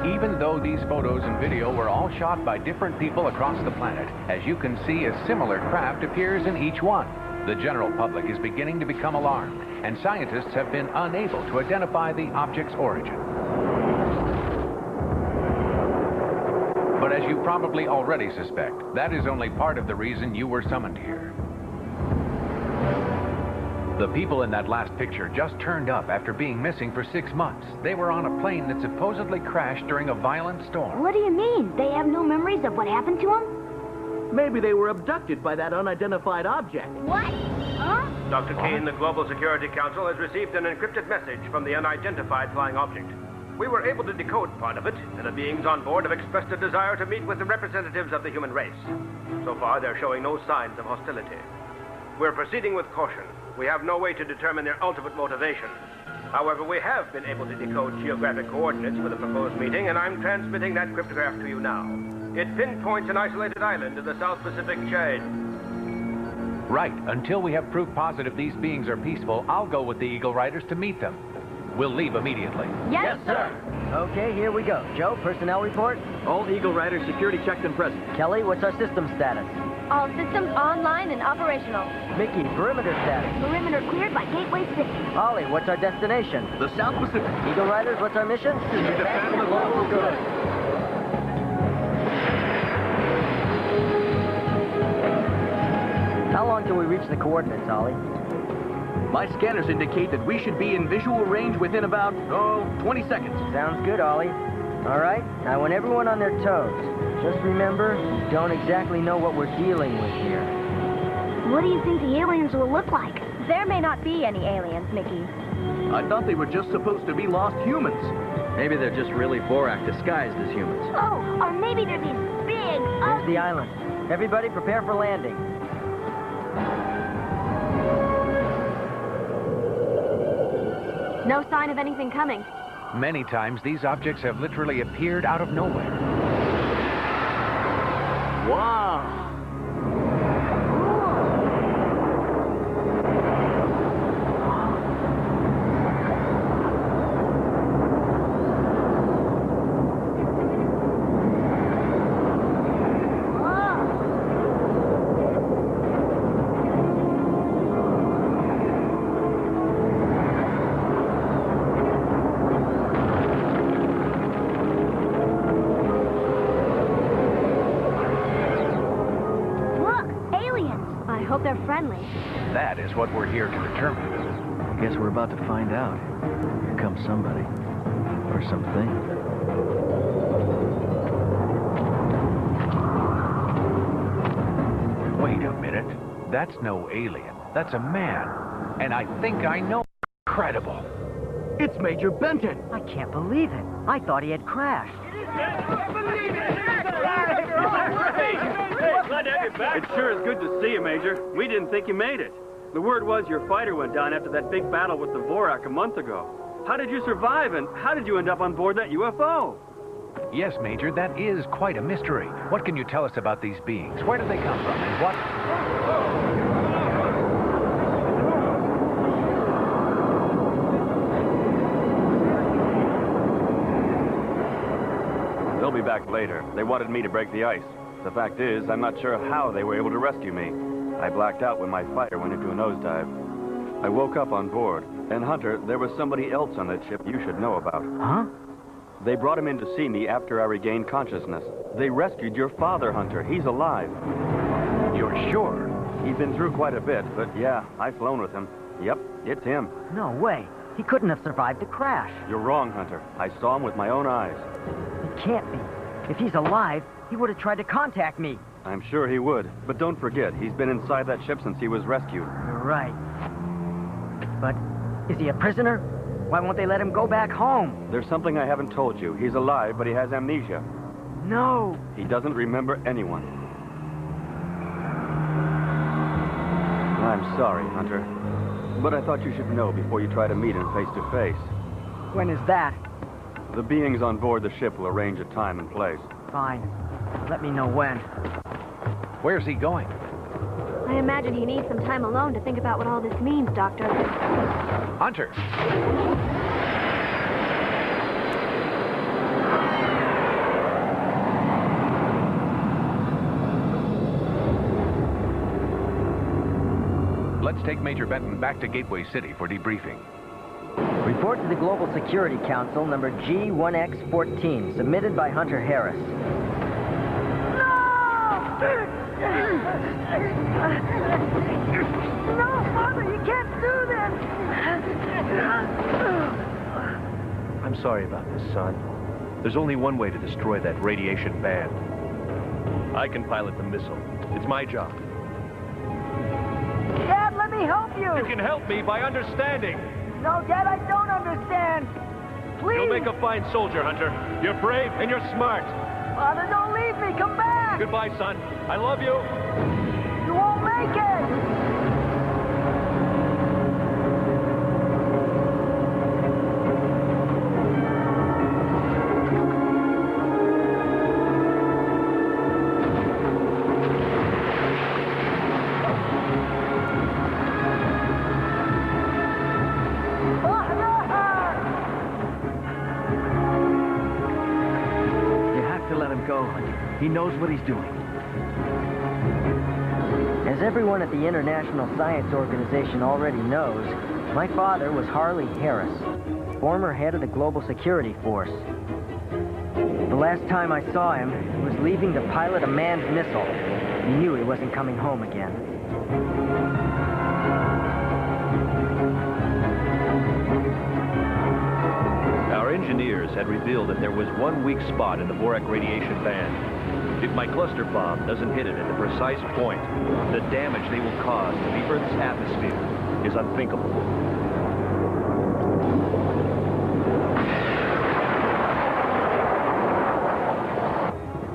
Even though these photos and video were all shot by different people across the planet, as you can see, a similar craft appears in each one. The general public is beginning to become alarmed, and scientists have been unable to identify the object's origin. But as you probably already suspect, that is only part of the reason you were summoned here. The people in that last picture just turned up after being missing for 6 months. They were on a plane that supposedly crashed during a violent storm. What do you mean? They have no memories of what happened to them? Maybe they were abducted by that unidentified object. What? Huh? Dr. Kane, the Global Security Council has received an encrypted message from the unidentified flying object. We were able to decode part of it, and the beings on board have expressed a desire to meet with the representatives of the human race. So far, they're showing no signs of hostility. We're proceeding with caution. We have no way to determine their ultimate motivation. However, we have been able to decode geographic coordinates for the proposed meeting, and I'm transmitting that cryptograph to you now. It pinpoints an isolated island in the South Pacific chain. Right. Until we have proof positive these beings are peaceful, I'll go with the Eagle Riders to meet them. We'll leave immediately. Yes, sir. Okay, here we go. Joe, personnel report. All Eagle Riders security checked and present. Kelly, what's our system status? All systems online and operational. Mickey, perimeter status. Perimeter cleared by Gateway 6. Ollie, what's our destination? The South Pacific. Eagle Riders, what's our mission? To defend the global good. How long till we reach the coordinates, Ollie? My scanners indicate that we should be in visual range within about, 20 seconds. Sounds good, Ollie. All right, now when everyone on their toes, just remember, you don't exactly know what we're dealing with here. What do you think the aliens will look like? There may not be any aliens, Mickey. I thought they were just supposed to be lost humans. Maybe they're just really Borak disguised as humans. Oh, or maybe they're these big, Here's the island. Everybody prepare for landing. No sign of anything coming. Many times, these objects have literally appeared out of nowhere. Wow. That is what we're here to determine. Guess we're about to find out. Here comes somebody. Or something. Wait a minute. That's no alien. That's a man. And I think I know. Incredible. It's Major Benton. I can't believe it. I thought he had crashed. It sure is good to see you, Major. We didn't think you made it. The word was your fighter went down after that big battle with the Vorak a month ago. How did you survive, and how did you end up on board that UFO? Yes, Major, that is quite a mystery. What can you tell us about these beings? Where did they come from, and what... They'll be back later. They wanted me to break the ice. The fact is, I'm not sure how they were able to rescue me. I blacked out when my fighter went into a nosedive. I woke up on board, and Hunter, there was somebody else on that ship you should know about. Huh? They brought him in to see me after I regained consciousness. They rescued your father, Hunter. He's alive. You're sure? He's been through quite a bit, but yeah, I've flown with him. Yep, it's him. No way. He couldn't have survived the crash. You're wrong, Hunter. I saw him with my own eyes. It can't be. If he's alive, he would have tried to contact me. I'm sure he would, but don't forget, he's been inside that ship since he was rescued. You're right. But is he a prisoner? Why won't they let him go back home? There's something I haven't told you. He's alive, but he has amnesia. No. He doesn't remember anyone. I'm sorry, Hunter. But I thought you should know before you try to meet him face to face. When is that? The beings on board the ship will arrange a time and place. Fine. Let me know when. Where's he going? I imagine he needs some time alone to think about what all this means, Doctor. Hunter! Let's take Major Benton back to Gateway City for debriefing. Report to the Global Security Council, number G1X14, submitted by Hunter Harris. No, Father, you can't do this! I'm sorry about this, son. There's only one way to destroy that radiation band. I can pilot the missile. It's my job. Dad, let me help you! You can help me by understanding. No, Dad, I don't understand. Please! You'll make a fine soldier, Hunter. You're brave and you're smart. Father, don't leave me. Come back! Goodbye, son. I love you. You won't make it! He knows what he's doing. As everyone at the International Science Organization already knows, my father was Harley Harris, former head of the Global Security Force. The last time I saw him, he was leaving to pilot a manned missile. He knew he wasn't coming home again. Our engineers had revealed that there was one weak spot in the borax radiation band. If my cluster bomb doesn't hit it at the precise point, the damage they will cause to the Earth's atmosphere is unthinkable.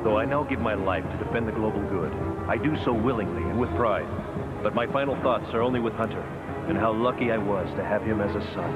Though I now give my life to defend the global good, I do so willingly and with pride. But my final thoughts are only with Hunter, and how lucky I was to have him as a son.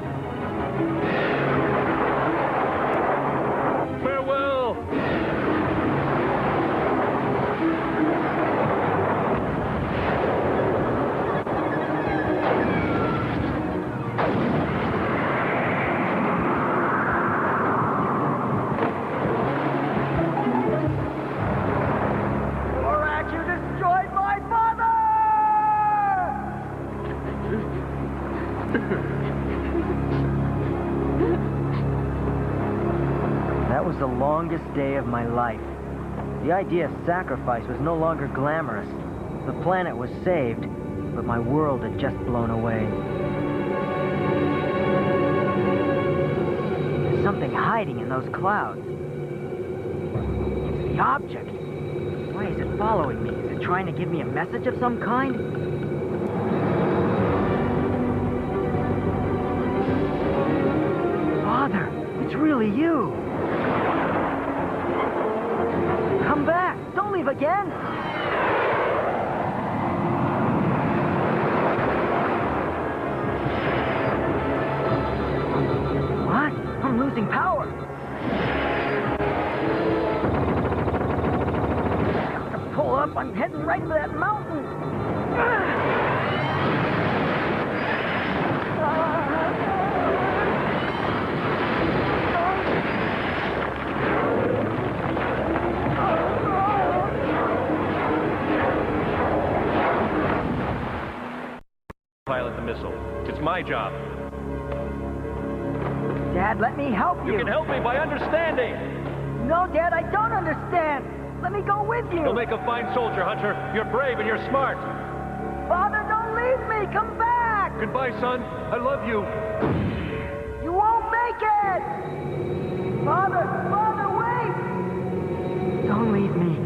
That was the longest day of my life. The idea of sacrifice was no longer glamorous. The planet was saved, but my world had just blown away. There's something hiding in those clouds. It's the object. Why is it following me? Is it trying to give me a message of some kind? Father, it's really you. Come back! Don't leave again! What? I'm losing power! up. I'm heading right for that mountain. Pilot the missile. It's my job. Dad, let me help you. You can help me by understanding. No, Dad, I don't understand. Let me go with you. You'll make a fine soldier, Hunter. You're brave and you're smart. Father, don't leave me. Come back. Goodbye, son. I love you. You won't make it. Father, wait. Don't leave me.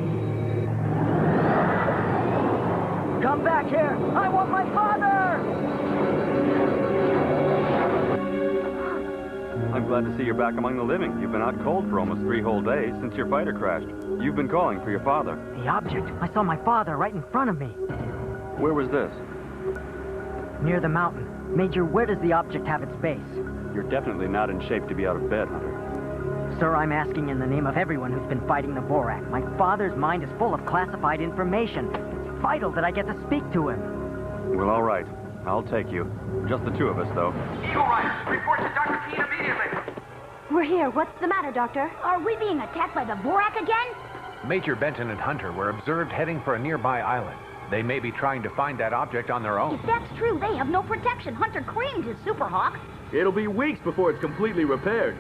Come back here. I want my father. I'm glad to see you're back among the living. You've been out cold for almost 3 whole days since your fighter crashed. You've been calling for your father. The object. I saw my father right in front of me. Where was this? Near the mountain. Major, where does the object have its base? You're definitely not in shape to be out of bed, Hunter. Sir, I'm asking in the name of everyone who's been fighting the Vorak. My father's mind is full of classified information. It's vital that I get to speak to him. Well, all right. I'll take you. Just the 2 of us, though. Eagle Riders, report to Dr. Keene immediately. We're here. What's the matter, Doctor? Are we being attacked by the Vorak again? Major Benton and Hunter were observed heading for a nearby island. They may be trying to find that object on their own. If that's true, they have no protection. Hunter creamed his Super Hawk. It'll be weeks before it's completely repaired.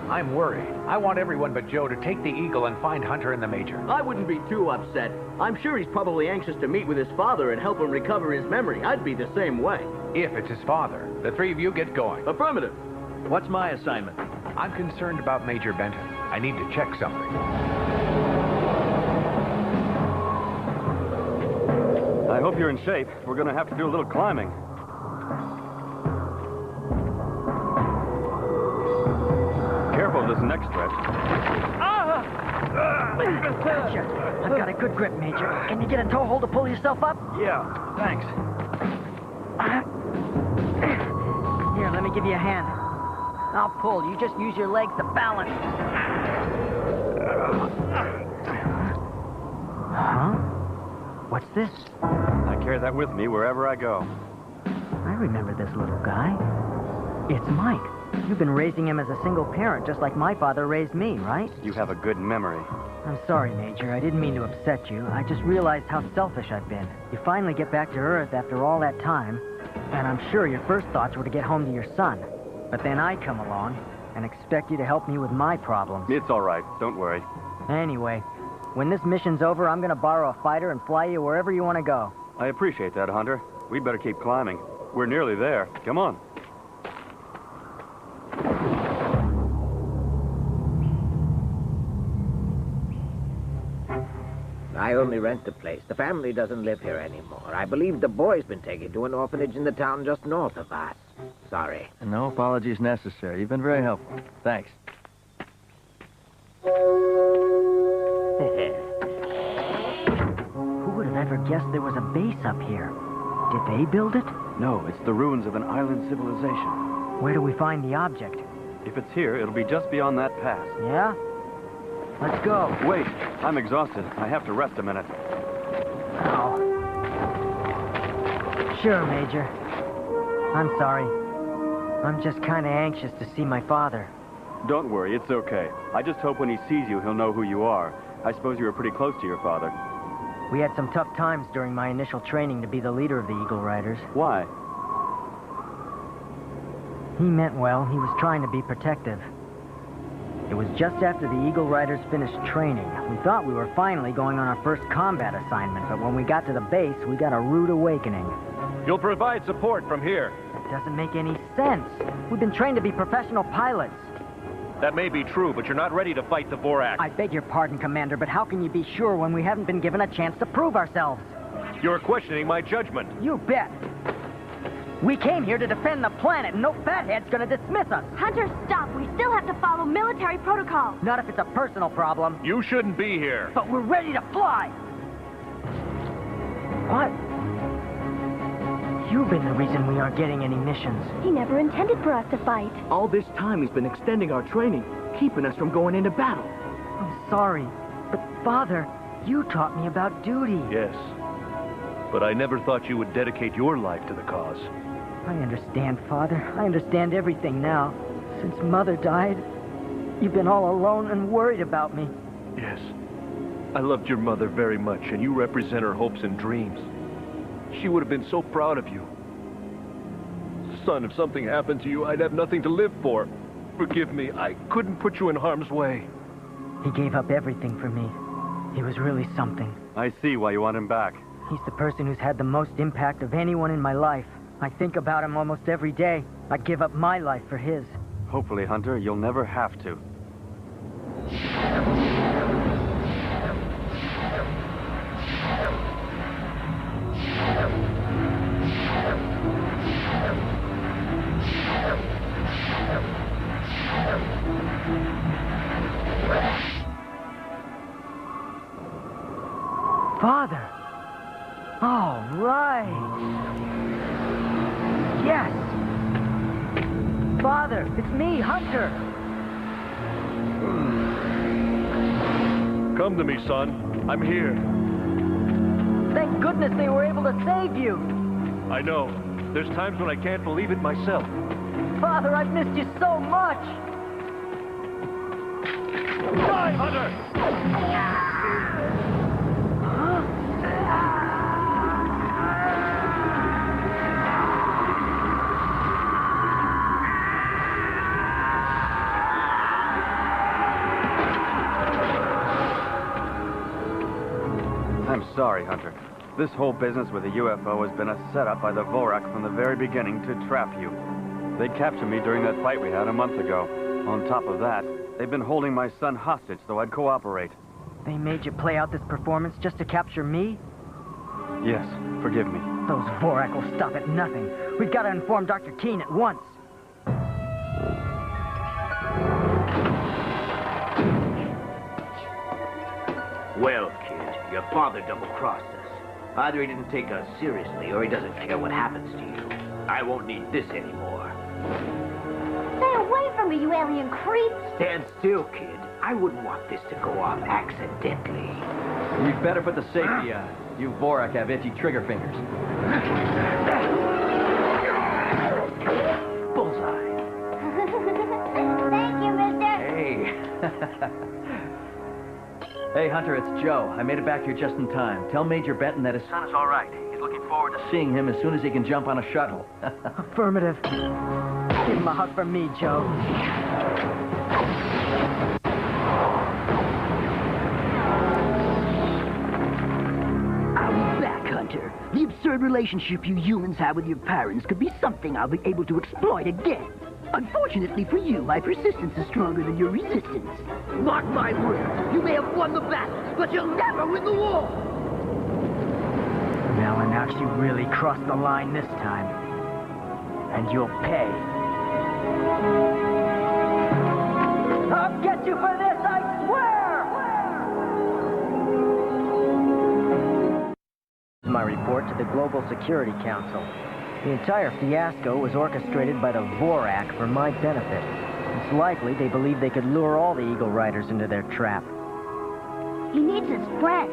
I'm worried. I want everyone but Joe to take the Eagle and find Hunter and the Major. I wouldn't be too upset. I'm sure he's probably anxious to meet with his father and help him recover his memory. I'd be the same way. If it's his father, the 3 of you get going. Affirmative. What's my assignment? I'm concerned about Major Benton. I need to check something. I hope you're in shape. We're going to have to do a little climbing. Careful this next stretch. Gotcha. I've got a good grip, Major. Can you get a toe hold to pull yourself up? Yeah, thanks. Here, let me give you a hand. I'll pull. You just use your legs to balance. Huh? What's this? I carry that with me wherever I go. I remember this little guy. It's Mike. You've been raising him as a single parent, just like my father raised me, right? You have a good memory. I'm sorry, Major. I didn't mean to upset you. I just realized how selfish I've been. You finally get back to Earth after all that time, and I'm sure your first thoughts were to get home to your son. But then I come along and expect you to help me with my problems. It's all right. Don't worry. Anyway, when this mission's over, I'm going to borrow a fighter and fly you wherever you want to go. I appreciate that, Hunter. We'd better keep climbing. We're nearly there. Come on. I only rent the place. The family doesn't live here anymore. I believe the boy's been taken to an orphanage in the town just north of us. Sorry. No apologies necessary. You've been very helpful. Thanks. Who would have ever guessed there was a base up here? Did they build it? No, it's the ruins of an island civilization. Where do we find the object? If it's here, it'll be just beyond that pass. Yeah? Let's go. Wait, I'm exhausted. I have to rest a minute. Oh. Sure, Major. I'm sorry. I'm just kind of anxious to see my father. Don't worry, it's okay. I just hope when he sees you, he'll know who you are. I suppose you were pretty close to your father. We had some tough times during my initial training to be the leader of the Eagle Riders. Why? He meant well. He was trying to be protective. It was just after the Eagle Riders finished training. We thought we were finally going on our first combat assignment, but when we got to the base, we got a rude awakening. You'll provide support from here. It doesn't make any sense. We've been trained to be professional pilots. That may be true, but you're not ready to fight the Vorak. I beg your pardon, Commander, but how can you be sure when we haven't been given a chance to prove ourselves? You're questioning my judgment. You bet. We came here to defend the planet, and no fathead's gonna dismiss us. Hunter, stop. We still have to follow military protocol. Not if it's a personal problem. You shouldn't be here. But we're ready to fly. What? You've been the reason we aren't getting any missions. He never intended for us to fight. All this time he's been extending our training, keeping us from going into battle. I'm sorry, but Father, You taught me about duty. Yes. But I never thought you would dedicate your life to the cause. I understand, Father. I understand everything now. Since Mother died, you've been all alone and worried about me. Yes. I loved your mother very much, and you represent her hopes and dreams. She would have been so proud of you. Son, if something happened to you, I'd have nothing to live for. Forgive me, I couldn't put you in harm's way. He gave up everything for me. He was really something. I see why you want him back. He's the person who's had the most impact of anyone in my life. I think about him almost every day. I'd give up my life for his. Hopefully, Hunter, you'll never have to. Father! All right! Yes! Father, it's me, Hunter! Come to me, son. I'm here. Thank goodness they were able to save you! I know. There's times when I can't believe it myself. Father, I've missed you so much! Die, Hunter! I'm sorry, Hunter. This whole business with the UFO has been a setup by the Vorak from the very beginning to trap you. They captured me during that fight we had a month ago. On top of that, they've been holding my son hostage so I'd cooperate. They made you play out this performance just to capture me? Yes, forgive me. Those Vorak will stop at nothing. We've got to inform Dr. Keene at once. Well, kid, your father double-crossed us. Either he didn't take us seriously, or he doesn't care what happens to you. I won't need this anymore. Stay away from me, you alien creep! Stand still, kid. I wouldn't want this to go off accidentally. You'd better put the safety on. You Vorak have itchy trigger fingers. Bullseye. Thank you, mister! Hey. Hey, Hunter, it's Joe. I made it back here just in time. Tell Major Benton that his son is all right. He's looking forward to seeing him as soon as he can jump on a shuttle. Affirmative. Give him a hug from me, Joe. I'll be back, Hunter. The absurd relationship you humans have with your parents could be something I'll be able to exploit again. Unfortunately for you, my persistence is stronger than your resistance. Mark my words, you may have won the battle, but you'll never win the war! Now I'm actually really crossed the line this time. And you'll pay. I'll get you for this, I swear! My report to the Global Security Council. The entire fiasco was orchestrated by the Vorak for my benefit. It's likely they believe they could lure all the Eagle Riders into their trap. He needs his friends.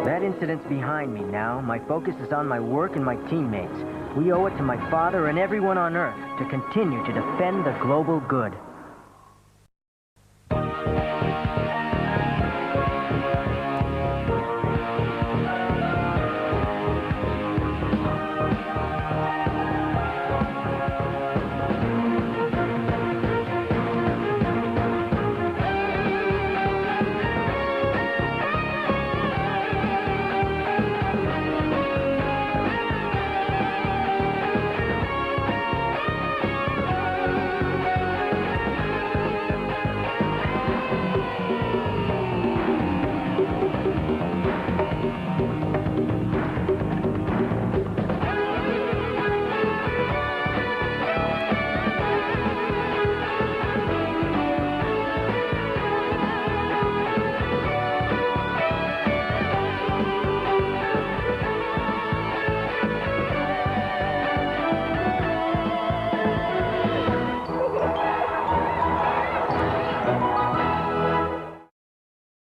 That incident's behind me now. My focus is on my work and my teammates. We owe it to my father and everyone on Earth to continue to defend the global good.